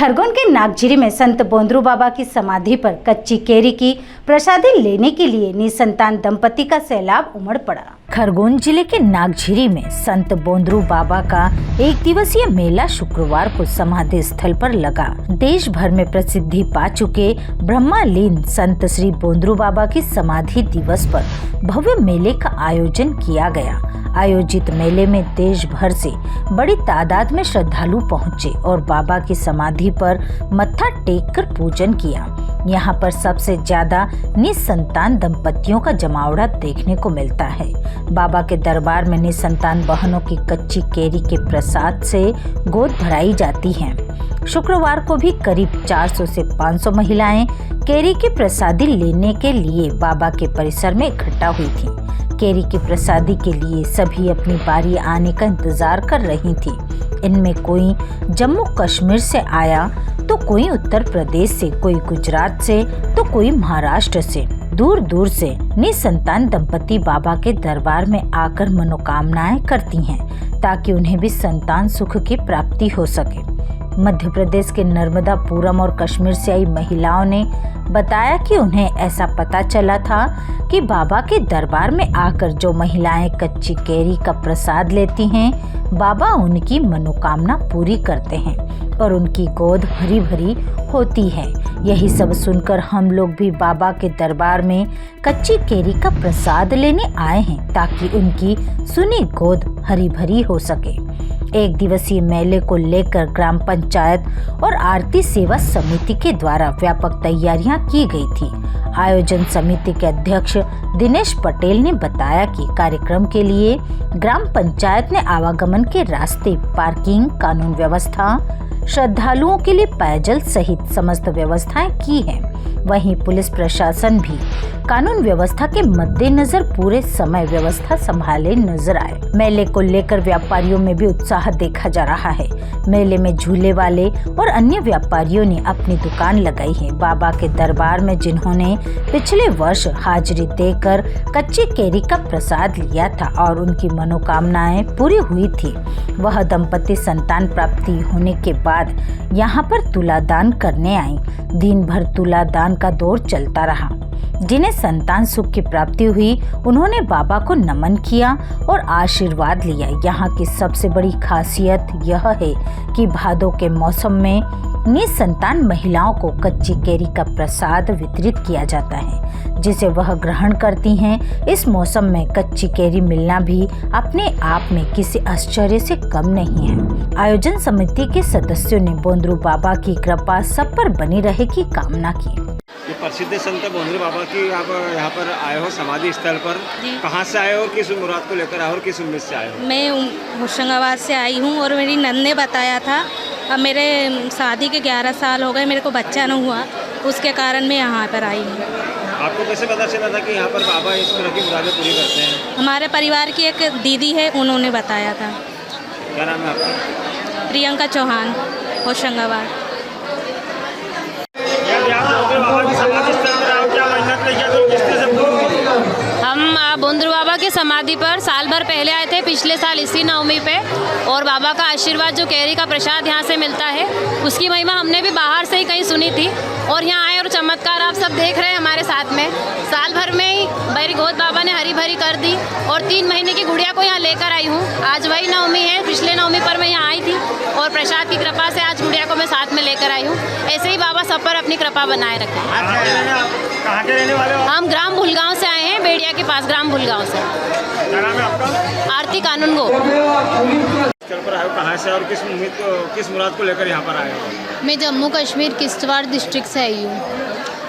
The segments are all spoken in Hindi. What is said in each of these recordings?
खरगोन के नागझिरी में संत बोंदरू बाबा की समाधि पर कच्ची केरी की प्रसादी लेने के लिए निसंतान दंपति का सैलाब उमड़ पड़ा। खरगोन जिले के नागझिरी में संत बोंदरू बाबा का एक दिवसीय मेला शुक्रवार को समाधि स्थल पर लगा। देश भर में प्रसिद्धि पा चुके ब्रह्मलीन संत श्री बोंदरू बाबा की समाधि दिवस पर भव्य मेले का आयोजन किया गया। आयोजित मेले में देश भर से बड़ी तादाद में श्रद्धालु पहुंचे और बाबा की समाधि पर मत्था टेक कर पूजन किया। यहाँ पर सबसे ज्यादा निसंतान दंपतियों का जमावड़ा देखने को मिलता है। बाबा के दरबार में निसंतान बहनों की कच्ची केरी के प्रसाद से गोद भराई जाती हैं। शुक्रवार को भी करीब 400 से 500 महिलाएं केरी की प्रसादी लेने के लिए बाबा के परिसर में इकट्ठा हुई थी। केरी की प्रसादी के लिए सभी अपनी बारी आने का इंतजार कर रही थी। इनमें कोई जम्मू कश्मीर से आया तो कोई उत्तर प्रदेश से, कोई गुजरात से तो कोई महाराष्ट्र से। दूर दूर से निसंतान दंपति बाबा के दरबार में आकर मनोकामनाएं करती हैं ताकि उन्हें भी संतान सुख की प्राप्ति हो सके। मध्य प्रदेश के नर्मदापुरम और कश्मीर से आई महिलाओं ने बताया कि उन्हें ऐसा पता चला था कि बाबा के दरबार में आकर जो महिलाएं कच्ची केरी का प्रसाद लेती हैं, बाबा उनकी मनोकामना पूरी करते हैं और उनकी गोद हरी भरी होती है। यही सब सुनकर हम लोग भी बाबा के दरबार में कच्ची केरी का प्रसाद लेने आए हैं ताकि उनकी सुनी गोद हरी भरी हो सके। एक दिवसीय मेले को लेकर ग्राम पंचायत और आरती सेवा समिति के द्वारा व्यापक तैयारियां की गई थी। आयोजन समिति के अध्यक्ष दिनेश पटेल ने बताया कि कार्यक्रम के लिए ग्राम पंचायत ने आवागमन के रास्ते, पार्किंग, कानून व्यवस्था, श्रद्धालुओं के लिए पेयजल सहित समस्त व्यवस्थाएं की हैं। वहीं पुलिस प्रशासन भी कानून व्यवस्था के मद्देनजर पूरे समय व्यवस्था संभाले नजर आए। मेले को लेकर व्यापारियों में भी उत्साह देखा जा रहा है। मेले में झूले वाले और अन्य व्यापारियों ने अपनी दुकान लगाई है। बाबा के दरबार में जिन्होंने पिछले वर्ष हाजिरी देकर कच्ची केरी का प्रसाद लिया था और उनकी मनोकामनाएं पूरी हुई थी, वह दंपति संतान प्राप्ति होने के बाद यहाँ पर तुलादान करने आई। दिन भर तुलादान का दौर चलता रहा। जिन्हें संतान सुख की प्राप्ति हुई, उन्होंने बाबा को नमन किया और आशीर्वाद लिया। यहाँ की सबसे बड़ी खासियत यह है कि भादों के मौसम में निसंतान महिलाओं को कच्ची केरी का प्रसाद वितरित किया जाता है, जिसे वह ग्रहण करती हैं। इस मौसम में कच्ची केरी मिलना भी अपने आप में किसी आश्चर्य से कम नहीं है। आयोजन समिति के सदस्यों ने बोंदरू बाबा की कृपा सब पर बनी रहे की कामना की। ये प्रसिद्ध संत बोंदरू बाबा की आप यहाँ पर आए हो समाधि स्थल पर, कहाँ से आए हो, किस मुराद को लेकर आए हो और किस उम्मीद से आए हो? मैं होशंगाबाद से आई हूँ और मेरी नंद ने बताया था। अब मेरे शादी के 11 साल हो गए, मेरे को बच्चा न हुआ, उसके कारण मैं यहाँ पर आई हूँ। आपको कैसे पता चला था कि यहाँ पर बाबा इस तरह की मुरादें पूरी करते हैं? हमारे परिवार की एक दीदी है, उन्होंने बताया था। क्या नाम है आपका? प्रियंका चौहान, होशंगाबाद। हम बोंदरू बाबा की समाधि पर साल भर पहले आए थे, पिछले साल इसी नवमी पे, और बाबा का आशीर्वाद जो केरी का प्रसाद यहाँ से मिलता है उसकी महिमा हमने भी बाहर से ही कहीं सुनी थी और यहाँ आए और चमत्कार आप सब देख रहे हैं हमारे साथ में। साल भर में ही मेरी गोद बाबा ने हरी भरी कर दी और 3 महीने की गुड़िया को यहाँ लेकर आई हूँ। आज वही नवमी है, पिछले नवमी पर मैं यहाँ आई थी और प्रसाद की कृपा से आज गुड़िया को मैं साथ में लेकर आई हूँ। ऐसे ही बाबा सब पर अपनी कृपा बनाए रखें। कहाँ के रहने वाले हो? हम ग्राम भुलगांव से आए हैं, बेड़िया के पास ग्राम भुलगांव से। क्या नाम है आपका? आरती कानून गो। स्थल पर आए हो, कहाँ से और किस मुराद को लेकर यहाँ पर आए हो? मैं जम्मू कश्मीर किश्तवाड़ डिस्ट्रिक्ट से आई हूँ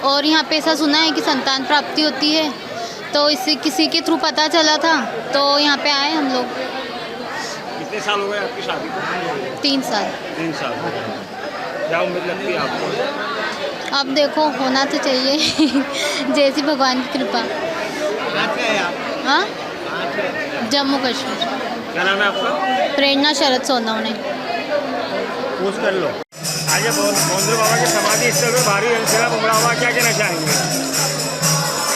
और यहाँ पे ऐसा सुना है कि संतान प्राप्ति होती है, तो इससे किसी के थ्रू पता चला था तो यहाँ पे आए हम लोग। कितने साल हो गए आपकी शादी को? 3 साल। 3 साल। क्या उम्मीद लगती है आपको? अब देखो, होना तो चाहिए जैसी भगवान की कृपा। हाँ, जम्मू कश्मीर। क्या नाम है आपका? प्रेरणा शरद सोनवने। पूछ कर लो। आज बोंदरू बाबा के समाधि स्थल पर भारी जनसभा उमड़ा हुआ, क्या कहना चाहेंगे?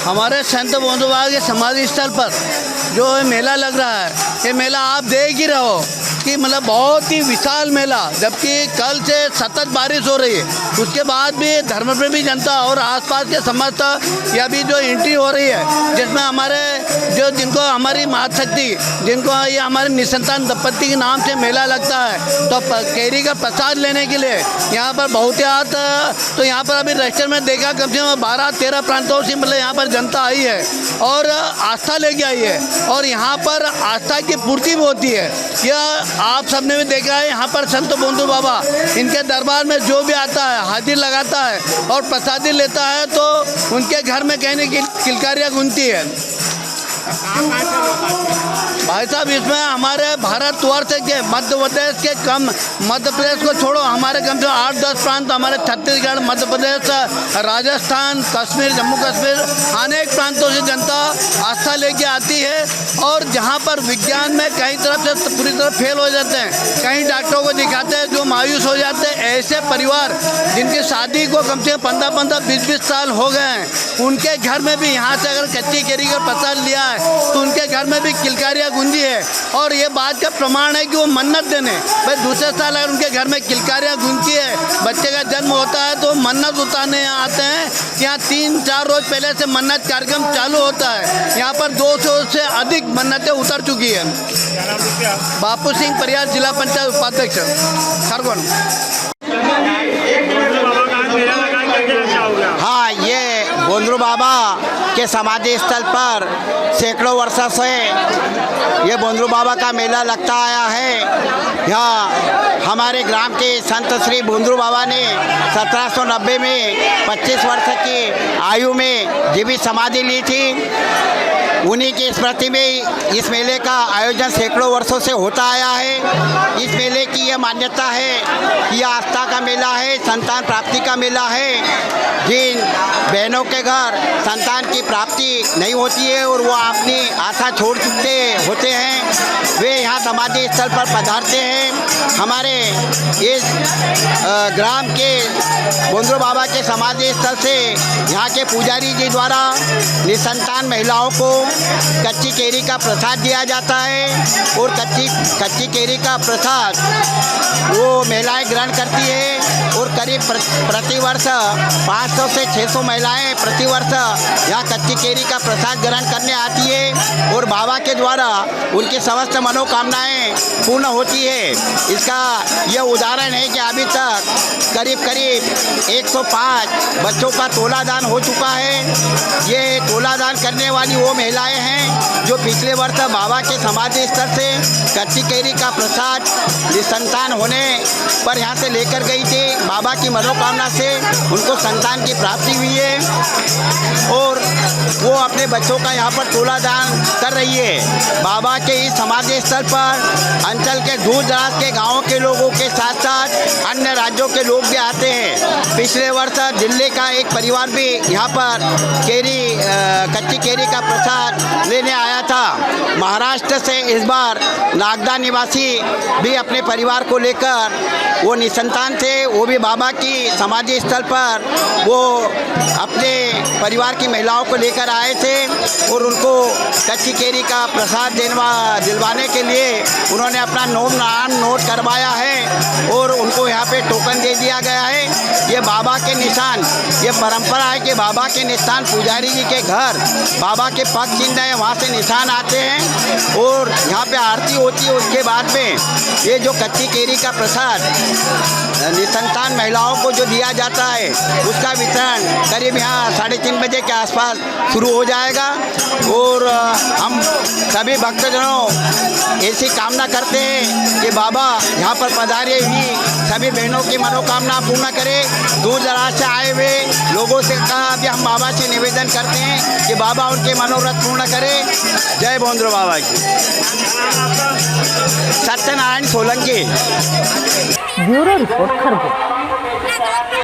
हमारे संत बोंदरू बाबा के समाधि स्थल पर जो मेला लग रहा है, ये मेला आप देख ही रहो जबकि मतलब बहुत ही विशाल मेला, जबकि कल से सतत बारिश हो रही है, उसके बाद भी धर्मप्रेमी जनता और आसपास के समस्त ये अभी जो एंट्री हो रही है, जिसमें हमारे जो जिनको हमारी महाशक्ति, जिनको ये हमारे निसंतान दंपत्ति के नाम से मेला लगता है, तो केरी का प्रसाद लेने के लिए यहाँ पर बहुतायत, तो यहाँ पर अभी रजिस्टर में देखा कम से कम 12-13 प्रांतों से मतलब यहाँ पर जनता आई है और आस्था लेके आई है, और यहाँ पर आस्था की पूर्ति भी होती है। यह आप सबने भी देखा है, यहाँ पर संत बोंदू बाबा, इनके दरबार में जो भी आता है हाजिर लगाता है और प्रसादी लेता है, तो उनके घर में कहने की किलकारियाँ गूंजती है। भाई साहब, इसमें हमारे भारतवर्ष के मध्य प्रदेश के कम, मध्य प्रदेश को छोड़ो, हमारे कम से 8-10 प्रांत, हमारे छत्तीसगढ़, मध्य प्रदेश, राजस्थान, कश्मीर, जम्मू कश्मीर, अनेक प्रांतों से जनता आस्था लेके आती है। और जहां पर विज्ञान में कई तरफ से पूरी तरह फेल हो जाते हैं, कहीं डॉक्टरों को दिखाते हैं जो मायूस हो जाते हैं, ऐसे परिवार जिनकी शादी को कम से कम 15-15, 20-20 साल हो गए हैं, उनके घर में भी यहाँ से अगर कच्ची केरी का प्रसाद लिया है तो उनके घर में भी किलकारियाँ गूंजी है। और ये बात का प्रमाण है कि वो मन्नत देने, भाई दूसरे साल अगर उनके घर में किलकारियाँ गूंजती है, बच्चे का जन्म होता है, तो मन्नत उतारने आते हैं। यहाँ 3-4 रोज पहले से मन्नत कार्यक्रम चालू होता है। यहाँ पर 200 से अधिक मन्नतें उतर चुकी है। बापू सिंह परियार, जिला पंचायत उपाध्यक्ष, खरगोन। हाँ, ये बोंद्रू बाबा के समाधि स्थल पर सैकड़ों वर्षों से ये बोंद्रू बाबा का मेला लगता आया है। यहाँ हमारे ग्राम के संत श्री बोंद्रू बाबा ने 1790 में 25 वर्ष की आयु में जीवित समाधि ली थी। उन्हीं की स्मृति में इस मेले का आयोजन सैकड़ों वर्षों से होता आया है। इस मेले की यह मान्यता है कि यह आस्था का मेला है, संतान प्राप्ति का मेला है। जिन बहनों के घर संतान की प्राप्ति नहीं होती है और वो अपनी आशा छोड़ चुके होते हैं, वे यहाँ समाधि स्थल पर पधारते हैं। हमारे इस ग्राम के बोंद्रू बाबा के समाधि स्थल से यहाँ के पुजारी जी द्वारा निसंतान महिलाओं को कच्ची केरी का प्रसाद दिया जाता है और कच्ची केरी का प्रसाद वो महिलाएं ग्रहण करती है और करीब प्रतिवर्ष 500 से 600 महिलाएं प्रतिवर्ष यहाँ कच्ची केरी का प्रसाद ग्रहण करने आती है और बाबा के द्वारा उनकी समस्त मनोकामनाएं पूर्ण होती है। इसका यह उदाहरण है कि अभी तक करीब 105 बच्चों का तोला दान हो चुका है। ये तोला दान करने वाली वो महिलाएं हैं जो पिछले वर्ष बाबा के समाधि स्थल से कच्ची केरी का प्रसाद निसंतान होने पर यहाँ से लेकर गई थी। बाबा की मनोकामना से उनको संतान की प्राप्ति हुई है और वो अपने बच्चों का यहाँ पर तोला दान कर रही है। बाबा के इस समाधि स्थल पर अंचल के दूर दराज के गाँवों के लोगों के साथ साथ अन्य राज्यों के लोग भी आते हैं। पिछले वर्ष दिल्ली का एक परिवार भी यहाँ पर कच्ची केरी का प्रसाद लेने आया था। महाराष्ट्र से इस बार नागदा निवासी भी अपने परिवार को लेकर वो निसंतान थे, वो भी बाबा की समाधि स्थल पर वो अपने परिवार की महिलाओं को लेकर आए थे और उनको कच्ची केरी का प्रसाद दिलवाने के लिए उन्होंने अपना नोट करवाया है और उनको यहाँ पे टोकन दे दिया गया है। ये बाबा के निशान, ये परंपरा है कि बाबा के निशान पुजारी जी के घर बाबा के पग चिन्ह है, वहाँ से निशान आते हैं और यहाँ पे आरती होती है। उसके बाद में ये जो कच्ची केरी का प्रसाद निसंतान महिलाओं को जो दिया जाता है उसका वितरण करीब यहाँ 3:30 बजे के आसपास शुरू हो जाएगा और हम सभी भक्तजनों ऐसी कामना करते हैं कि बाबा यहाँ पर पधारे हुई सभी बहनों की मनोकामना पूर्ण करे। दूर दराज से आए हुए लोगों से कहा अभी हम बाबा से निवेदन करते हैं कि बाबा उनके मनोरथ पूर्ण करे। जय बोंद्रू बाबा की। Satyanarayan Solanki, bureau report, Khargone.